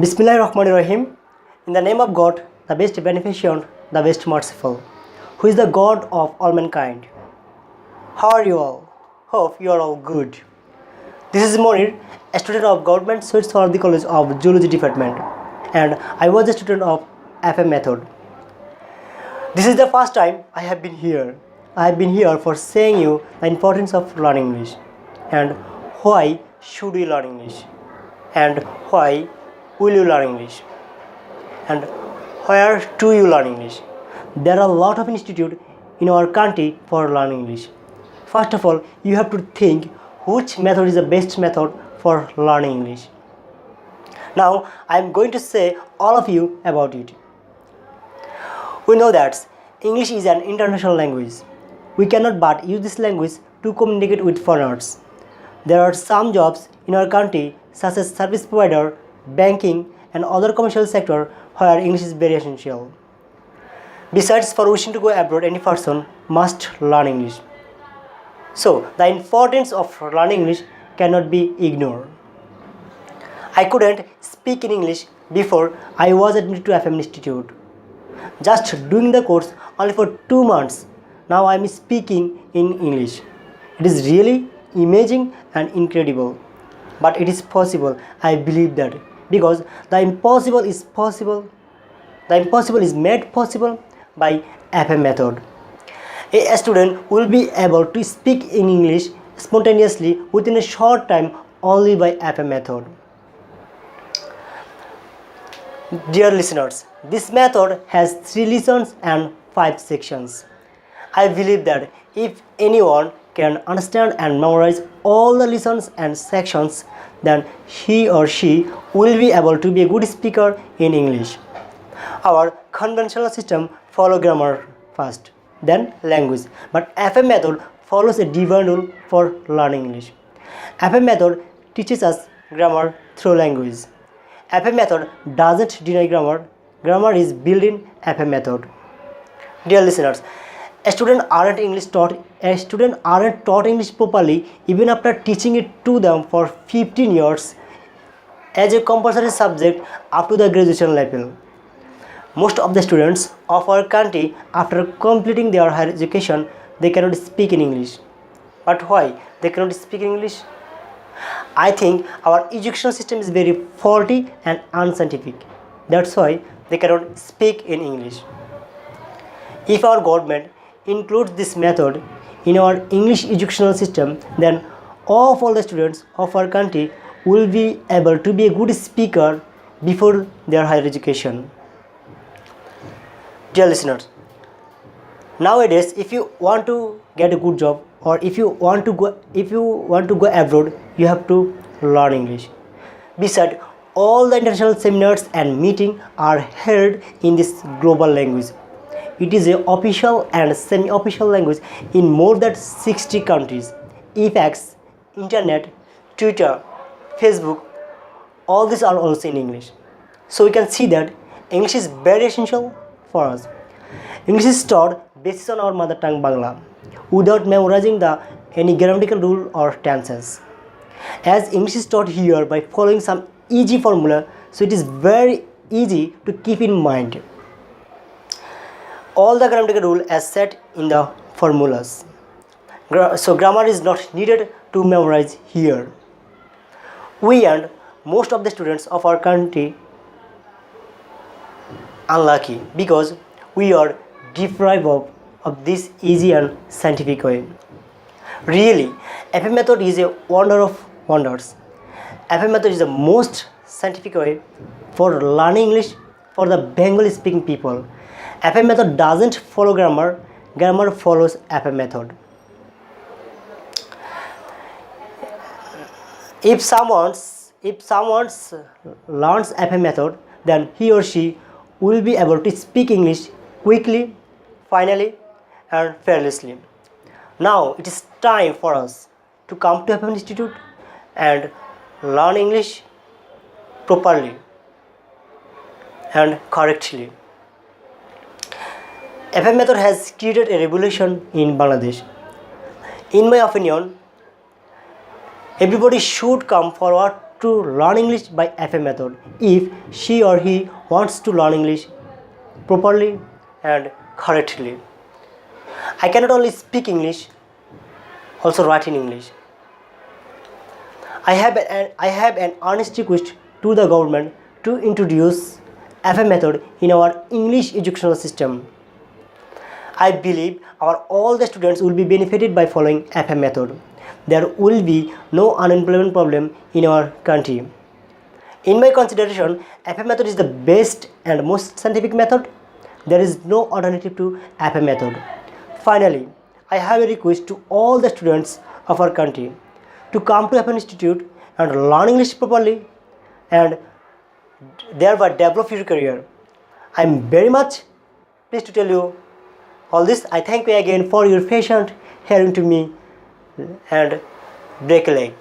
Bismillahirrahmanirrahim. In the name of God, the best beneficent, the best merciful, who is the God of all mankind. How are you all? Hope you are all good. This is Monir, a student of Government Swardi College of Zoology Department, and I was a student of FM method. This is the first time I have been here. I have been here for saying you the importance of learning English, and why should we learn English, and why will you learn English, and where do you learn English. There are a lot of institutes in our country for learning English. First of all, you have to think which method is the best method for learning English. Now, I am going to say all of you about it. We know that English is an international language. We cannot but use this language to communicate with foreigners. There are some jobs in our country such as service provider, banking and other commercial sector where English is very essential. Besides, for wishing to go abroad, any person must learn English. So, the importance of learning English cannot be ignored. I couldn't speak in English before I was admitted to FM Institute. Just doing the course only for 2 months, now I am speaking in English. It is really amazing and incredible. But it is possible, I believe that, because the impossible is possible. The impossible is made possible by FM method. A student will be able to speak in English spontaneously within a short time only by FM method. Dear listeners, this method has 3 lessons and 5 sections. I believe that if anyone can understand and memorize all the lessons and sections, then he or she will be able to be a good speaker in English. Our conventional system follows grammar first, then language, but FM method follows a different rule for learning English. FM method teaches us grammar through language. FM method doesn't deny grammar. Grammar is built in FM method. Dear listeners, students aren't taught English properly even after teaching it to them for 15 years as a compulsory subject up to the graduation level. Most of the students of our country, after completing their higher education, they cannot speak in English. But why they cannot speak in English? I think our education system is very faulty and unscientific. That's why they cannot speak in English. If our government includes this method in our English educational system, then all the students of our country will be able to be a good speaker before their higher education. Dear listeners, nowadays if you want to get a good job or if you want to go abroad, you have to learn English. Besides, all the international seminars and meetings are held in this global language. It is an official and semi-official language in more than 60 countries. eFax, Internet, Twitter, Facebook, all these are also in English. So we can see that English is very essential for us. English is taught based on our mother tongue Bangla, without memorizing any grammatical rule or tenses. As English is taught here by following some easy formula, so it is very easy to keep in mind. All the grammatical rules as set in the formulas. So grammar is not needed to memorize here. We and most of the students of our country unlucky because we are deprived of this easy and scientific way. Really, FM method is a wonder of wonders. FM method is the most scientific way for learning English for the Bengali speaking people. FM method doesn't follow grammar. Grammar follows FM method. If someone learns FM method, then he or she will be able to speak English quickly, finally, and fearlessly. Now it is time for us to come to FM Institute and learn English properly and correctly. FM method has created a revolution in Bangladesh. In my opinion, everybody should come forward to learn English by FM method if she or he wants to learn English properly and correctly. I cannot only speak English, also write in English. I have an earnest request to the government to introduce FM method in our English educational system. I believe all the students will be benefited by following FM method. There will be no unemployment problem in our country. In my consideration, FM method is the best and most scientific method. There is no alternative to FM method. Finally, I have a request to all the students of our country to come to FM Institute and learn English properly and thereby develop your career. I am very much pleased to tell you all this. I thank you again for your patient hearing to me and break a leg.